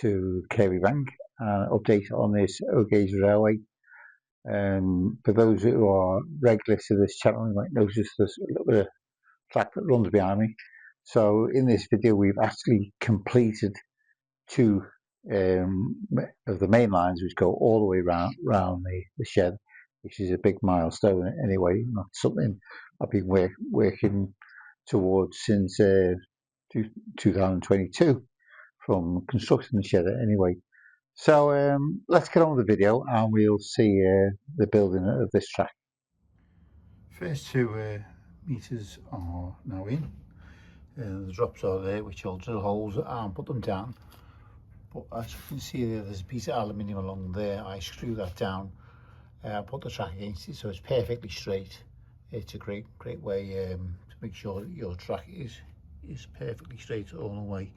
to Kirkby Bank and update on this gauge railway. For those who are regulars to this channel, you might notice there's a little bit of track that runs behind me. So in this video we've actually completed two of the main lines which go all the way round the shed, which is a big milestone anyway, not something I've been working towards since 2022 from constructing the shed anyway. So let's get on with the video and we'll see the building of this track. First two meters are now in. The drops are there, which I'll drill holes and put them down. But as you can see there's a piece of aluminium along there. I screw that down, put the track against it so it's perfectly straight. It's a great way to make sure that your track is perfectly straight all the way.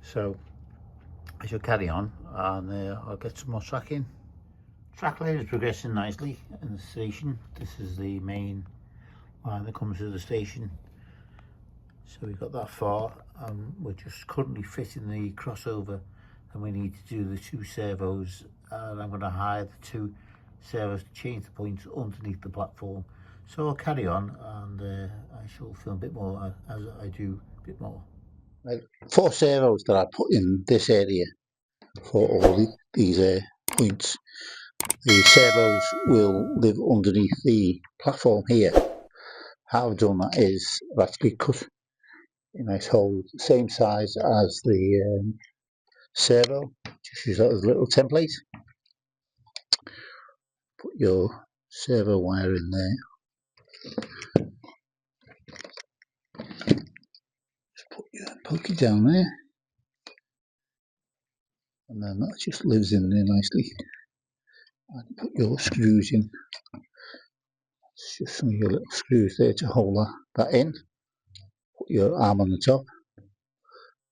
So I shall carry on and I'll get some more track in. Track layer is progressing nicely in the station. This is the main line that comes to the station. So we've got that far and we're just currently fitting the crossover, and we need to do the two servos, and I'm going to hire the two servos to change the points underneath the platform. So I'll carry on and I shall film a bit more as I do a bit more. Right. 4 servos that I put in this area for all these points. The servos will live underneath the platform here. How I've done that is I've actually cut a nice hole, same size as the servo. Just use that as a little template. Put your servo wire in there. Just put your pokey down there, and then that just lives in there nicely. And put your screws in. It's just some of your little screws there to hold that in. Put your arm on the top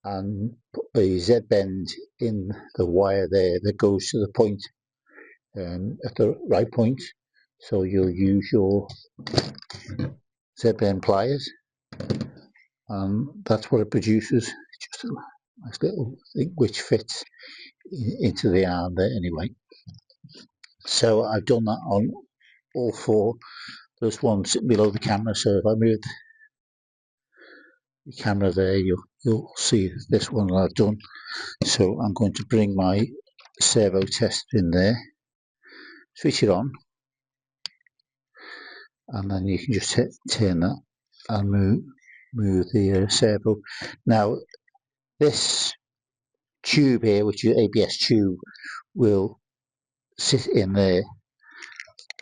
and put a Z bend in the wire there that goes to the point at the right point. So you'll use your Z bend pliers, and that's what it produces. Just a nice little thing which fits into the arm there anyway. So I've done that on all 4. There's one sitting below the camera, so if I move the camera there, you'll see this one that I've done. So I'm going to bring my servo tester in there, switch it on, and then you can just turn that and move the servo. Now this tube here, which is ABS tube, will sit in there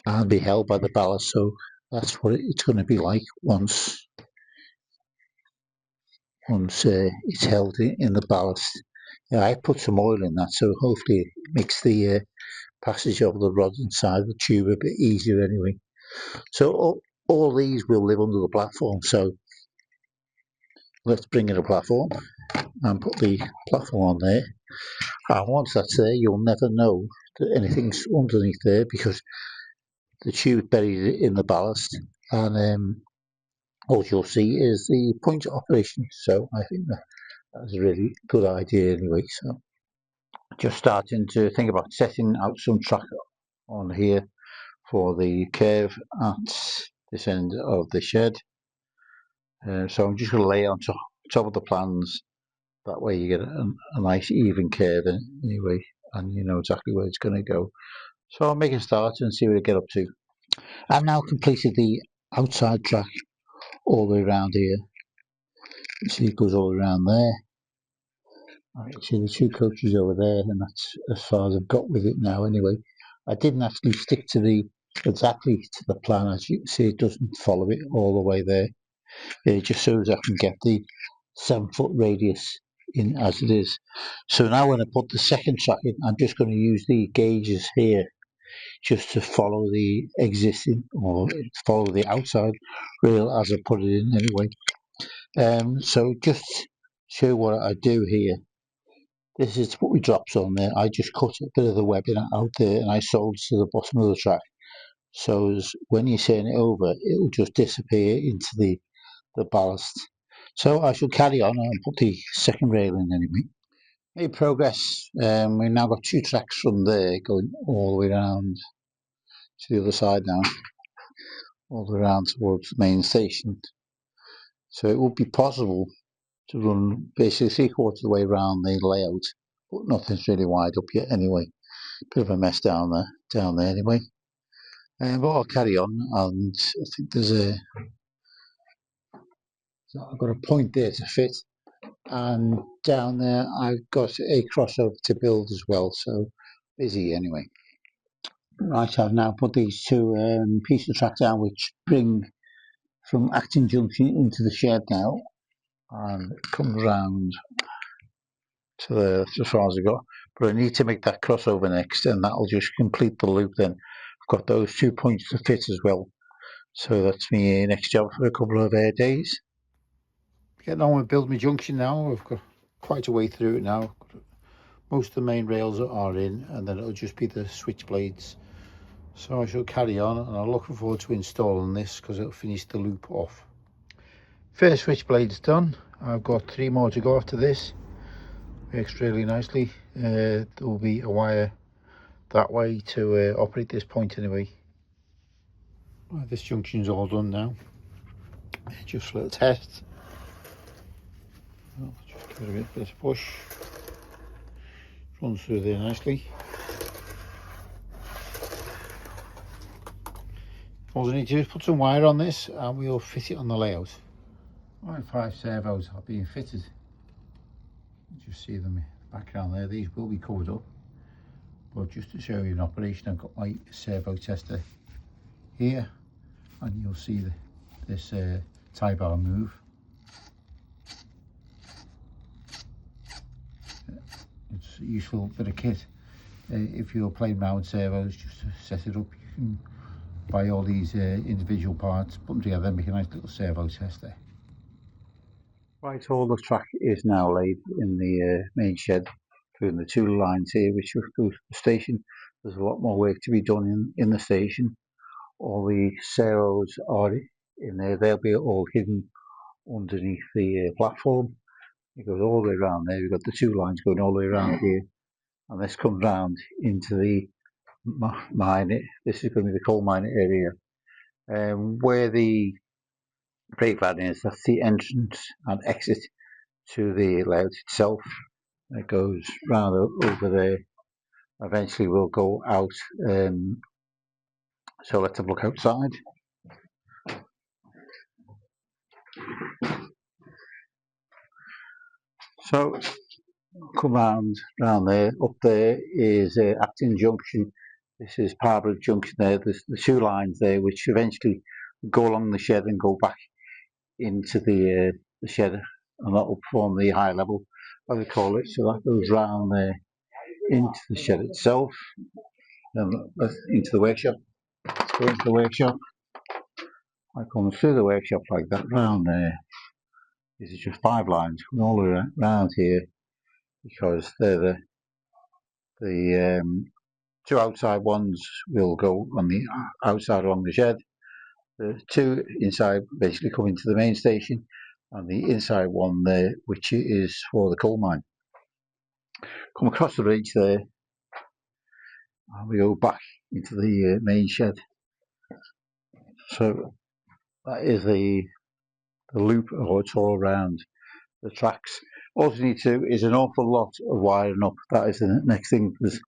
and be held by the ballast. So that's what it's going to be like once it's held in the ballast. I put some oil in that, so hopefully it makes the passage of the rod inside the tube a bit easier anyway. So all these will live under the platform. So let's bring in a platform and put the platform on there. And once that's there, you'll never know that anything's underneath there because the tube's buried in the ballast, and all you'll see is the point operation. So I think that's a really good idea anyway. So just starting to think about setting out some track on here for the curve at this end of the shed. So I'm just going to lay on top of the plans. That way you get a nice even curve anyway, and you know exactly where it's going to go. So I'll make a start and see what I get up to. I've now completed the outside track all the way around here. You see it goes all around there. Alright, see the 2 coaches over there, and that's as far as I've got with it now anyway. I didn't actually stick to exactly to the plan. As you can see, it doesn't follow it all the way there. It just so as I can get the 7-foot radius in as it is. So now when I put the second track in, I'm just going to use the gauges here just to follow the existing, or follow the outside rail as I put it in anyway. So just show what I do here. This is to put my drops on there. I just cut a bit of the webbing out there and I soldered to the bottom of the track. So as when you turn it over, it will just disappear into the ballast. So I shall carry on and put the second rail in anyway. Made progress. We've now got 2 tracks from there going all the way around to the other side now, all the way around towards the main station. So it would be possible to run basically 3/4 of the way around the layout, but nothing's really wired up yet anyway. Bit of a mess down there anyway. But I'll carry on, and I think I've got a point there to fit, and down there I've got a crossover to build as well, so busy anyway. Right, I've now put these 2 pieces of track down which bring from Acton Junction into the shed now, and it comes round to there, that's as far as I got, but I need to make that crossover next, and that'll just complete the loop then. I've got those 2 points to fit as well, so that's my next job for a couple of days. Getting on with building my junction now. I've got quite a way through it now. Most of the main rails are in, and then it'll just be the switchblades. So I shall carry on, and I'm looking forward to installing this because it'll finish the loop off. First switchblade's done. I've got 3 more to go after this. Works really nicely. There will be a wire that way to operate this point anyway. Right, this junction's all done now. Just a little test. I'll just give it a bit of a push. Runs through there nicely. All I need to do is put some wire on this and we'll fit it on the layout. Right, 5 servos are being fitted. You just see them in the background there. These will be covered up, but just to show you in operation, I've got my servo tester here, and you'll see this tie bar move. It's a useful bit of kit. If you're playing around with servos, just to set it up, you can buy all these individual parts, put them together, make a nice little servo tester. Right, all the track is now laid in the main shed, including the 2 lines here which go to the station. There's a lot more work to be done in the station. All the servos are in there. They'll be all hidden underneath the platform. It goes all the way around there. We've got the 2 lines going all the way around here, and this comes round into the mine. This is going to be the coal mine area. Where the brake van is, that's the entrance and exit to the layout itself. It goes round over there. Eventually we'll go out, so let's have a look outside. So come round there. Up there is Acton Junction. This is Parbury Junction there. There's the 2 lines there which eventually go along the shed and go back into the shed, and that will form the high level, as we call it. So that goes round there into the shed itself, and into the workshop. Let's go into the workshop. I come through the workshop like that round there. These are just 5 lines going all the way around here, because they're the 2 outside ones will go on the outside along the shed. The 2 inside basically come into the main station, and the inside one there, which is for the coal mine. Come across the bridge there, and we go back into the main shed. So that is the loop of what's all around the tracks. All you need to do is an awful lot of wiring up. That is the next thing. There's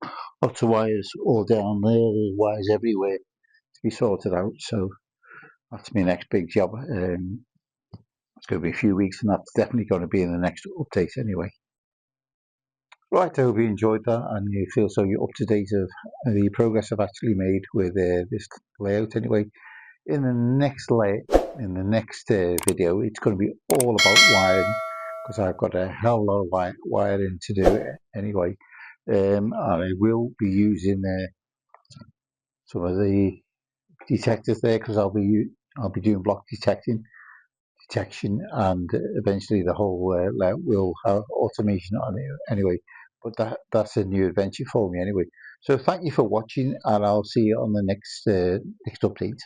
lots of wires all down there. There's wires everywhere to be sorted out. So that's my next big job. It's going to be a few weeks, and that's definitely going to be in the next update anyway. Right, I hope you enjoyed that, and you feel so you're up to date of the progress I've actually made with this layout anyway. In the next video, it's going to be all about wiring, because I've got a hell of a lot of wiring to do anyway. And I will be using some of the detectors there, because I'll be doing block detection, and eventually the whole layout will have automation on it anyway. But that's a new adventure for me anyway. So thank you for watching, and I'll see you on the next update.